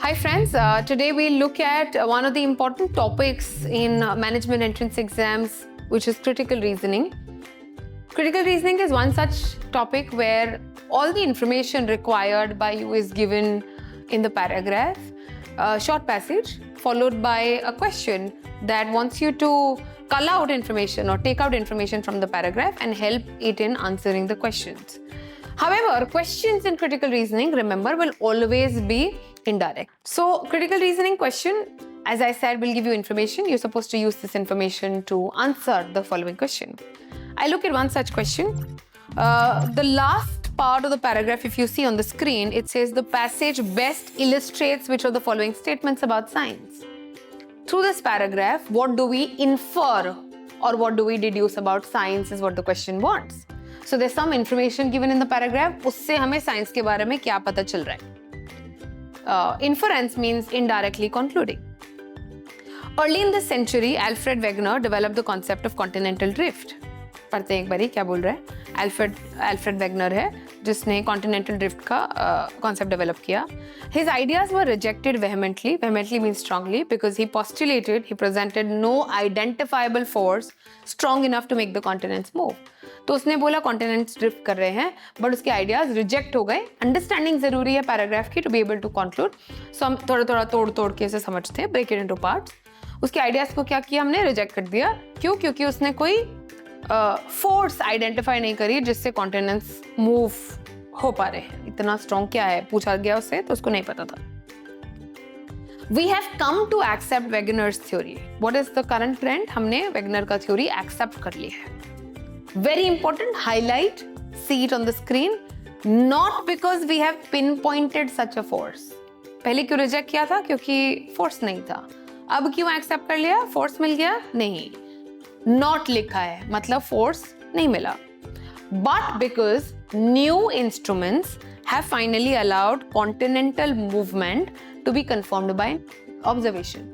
Hi friends, today we'll look at one of the important topics in management entrance exams, which is critical reasoning. Critical reasoning is one such topic where all the information required by you is given in the paragraph, a short passage followed by a question that wants you to cull out information or take out information from the paragraph and help it in answering the questions. However, questions in critical reasoning, remember, will always be indirect. So, critical reasoning question, as I said, will give you information. You're supposed to use this information to answer the following question. I look at one such question. The last part of the paragraph, if you see on the screen, it says the passage best illustrates which of the following statements about science. Through this paragraph, what do we infer or what do we deduce about science is what the question wants. So there's some information given in the paragraph. उससे हमें science के बारे में क्या पता चल रहा है? Inference means indirectly concluding. Early in this century, Alfred Wegener developed the concept of continental drift. पढ़ते हैं एक बारी क्या बोल रहा है? Alfred Wegener है जिसने continental drift का concept develop किया. His ideas were rejected vehemently. Vehemently means strongly because he presented no identifiable force strong enough to make the continents move. तो उसने बोला कॉन्टिनेंट्स ड्रिफ्ट कर रहे हैं बट उसके आइडियाज रिजेक्ट हो गए. अंडरस्टैंडिंग जरूरी है पैराग्राफ की to be able to conclude. So हम थोड़ा तोड़ के इसे समझते हैं, ब्रेक इट इनटू पार्ट्स. उसके आइडियाज को क्या किया हमने? रिजेक्ट कर दिया. क्यों? क्योंकि उसने कोई फोर्स आइडेंटिफाई नहीं करी जिससे कॉन्टिनेंट्स मूव हो पा रहे हैं. इतना स्ट्रॉन्ग क्या है पूछा गया उससे तो उसको नहीं पता था. We have come to accept Wegener's theory. What is the current trend? हमने वेगनर का थ्योरी एक्सेप्ट कर लिया है. Very important, highlight, see it on the screen. Not because we have pinpointed such a force. पहले क्यों reject किया था? क्योंकि फोर्स नहीं था. अब क्यों एक्सेप्ट कर लिया? फोर्स मिल गया? नहीं. Not लिखा है मतलब फोर्स नहीं मिला. But because new instruments have finally allowed continental movement to be confirmed by observation.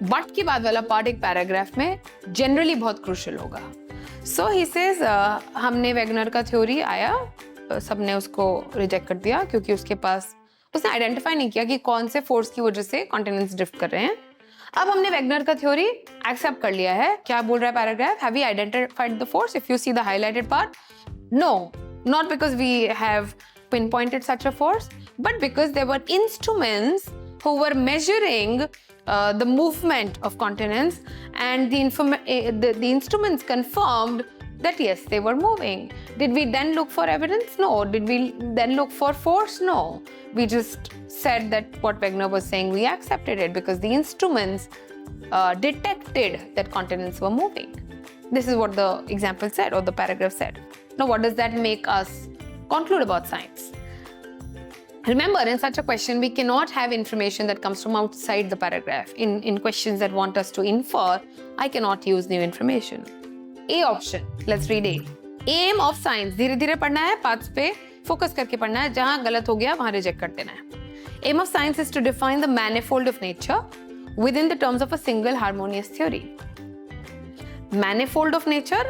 But के बाद वाला पार्ट एक पैराग्राफ में जनरली बहुत क्रूशियल होगा. So he says, हमने वेगनर का थ्योरी आया, सबने उसको रिजेक्ट कर दिया क्योंकि उसने आइडेंटिफाई नहीं किया कि कौन से फोर्स की वजह से कॉन्टिनेंट्स ड्रिफ्ट कर रहे हैं. अब हमने वेगनर का थ्योरी एक्सेप्ट कर लिया है. क्या बोल रहा है paragraph? Have we identified the force? If you see the highlighted part, no, not because we have pinpointed such a force, but because there were instruments who were measuring the movement of continents, and the instruments confirmed that yes, they were moving. Did we then look for evidence? No. Did we then look for force? No. We just said that what Wegener was saying, we accepted it because the instruments detected that continents were moving. This is what the example said or the paragraph said. Now, what does that make us conclude about science? Remember, in such a question, we cannot have information that comes from outside the paragraph. In questions that want us to infer, I cannot use new information. A option, let's read A. Aim of science, धीरे धीरे पढ़ना है, parts पे focus करके पढ़ना है, जहां गलत हो गया वहां रिजेक्ट कर देना है. Aim of science is to define the manifold of nature within the terms of a single harmonious theory. Manifold of nature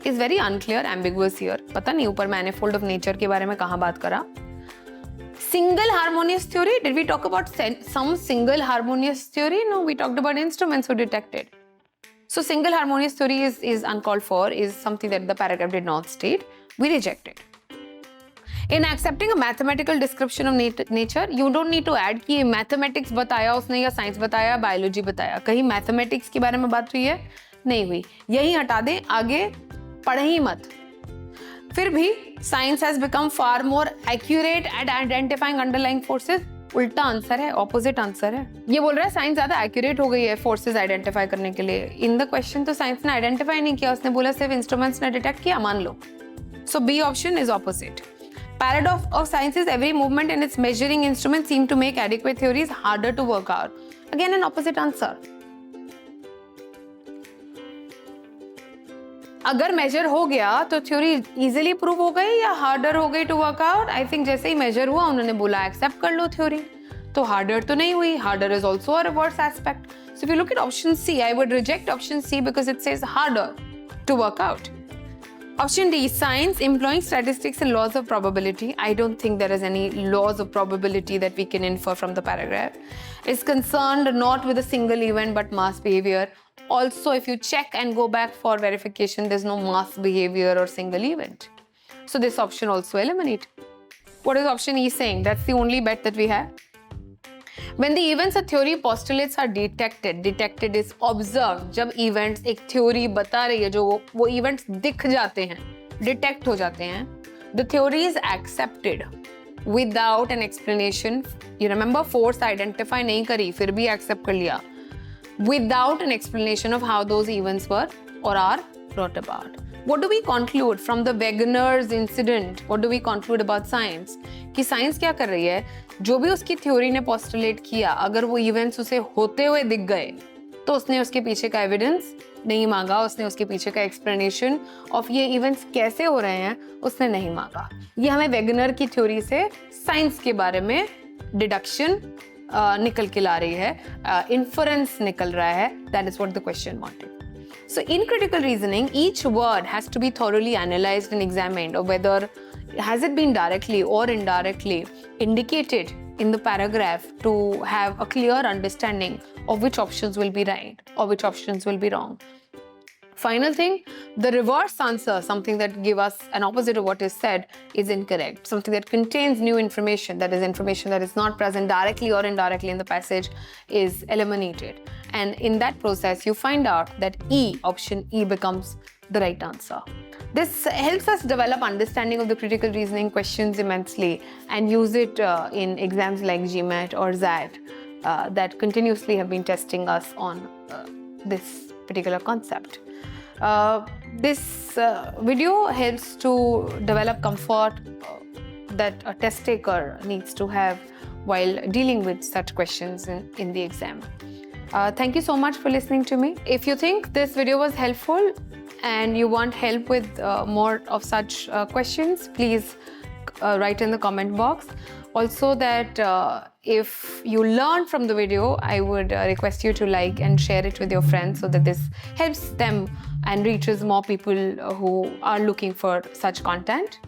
is very unclear, ambiguous here. पता नहीं ऊपर manifold of nature के बारे में कहाँ बात करा. Single harmonious theory, did we talk about some single harmonious theory? No, we talked about instruments who detected. So single harmonious theory is uncalled for, is something that the paragraph did not state. We reject it. In accepting a mathematical description of nature, you don't need to add कि mathematics बताया उसने या science बताया, biology बताया. कहीं mathematics के बारे में बात हुई है? नहीं हुई. यही हटा दें, आगे पढ़े ही मत. फिर भी science has become far more accurate at identifying underlying forces. उल्टा आंसर है, ऑपोजिट आंसर है. ये बोल रहा है साइंस ज्यादा एक्यूरेट हो गई है फोर्सेस आइडेंटिफाई करने के लिए. इन द क्वेश्चन तो साइंस ने आइडेंटिफाई नहीं किया, उसने बोला सिर्फ इंस्ट्रूमेंट्स ने डिटेक्ट किया, मान लो. So B option is opposite. Paradox of science is every movement and its measuring instruments seem to make adequate theories harder to work out. Again, an opposite answer. अगर मेजर हो गया तो theory easily prove हो गई या harder हो गई to work out? I think जैसे ही मेजर हुआ उन्होंने बोला एक्सेप्ट कर लो थ्योरी, तो हार्डर तो नहीं हुई. Harder is also a reverse aspect. So if you look at option C, I would reject option C because it says harder to work out. Option D, science employing statistics and laws of probability. I don't think there is any laws of probability that we can infer from the paragraph. It's concerned not with a single event but mass behavior. Also, if you check and go back for verification, there's no mass behavior or single event. So this option also eliminate. What is option E saying? That's the only bet that we have. When the events a theory postulates are detected is observed. जब events एक theory बता रही है, जो वो events दिख जाते हैं, detect हो जाते हैं, the theory is accepted without an explanation. You remember force identify नहीं करी, फिर भी accept कर लिया. Without an explanation of how those events were or are brought about. What do we conclude from the Wegener's incident? What do we conclude about science? कि science क्या कर रही है, जो भी उसकी थ्योरी ने पोस्टुलेट किया, अगर वो इवेंट्स उसे होते हुए दिख गए तो उसने उसके पीछे का एविडेंस नहीं मांगा, उसने उसके पीछे का एक्सप्लेनेशन ऑफ ये इवेंट्स कैसे हो रहे हैं उसने नहीं मांगा. ये हमें वेगनर की थ्योरी से साइंस के बारे में डिडक्शन निकल के ला रही है, इन्फरेंस निकल रहा है. That is what the question wanted. So in critical reasoning, each word has to be thoroughly analyzed and examined, or whether has it been directly or indirectly indicated in the paragraph to have a clear understanding of which options will be right or which options will be wrong. Final thing, the reverse answer, something that give us an opposite of what is said, is incorrect. Something that contains new information, that is information that is not present directly or indirectly in the passage, is eliminated. And in that process, you find out that option E becomes the right answer. This helps us develop understanding of the critical reasoning questions immensely and use it in exams like GMAT or XAT that continuously have been testing us on this particular concept. This video helps to develop comfort that a test taker needs to have while dealing with such questions in the exam. Thank you so much for listening to me. If you think this video was helpful and you want help with more of such questions, please write in the comment box. Also that if you learn from the video, I would request you to like and share it with your friends so that this helps them and reaches more people who are looking for such content.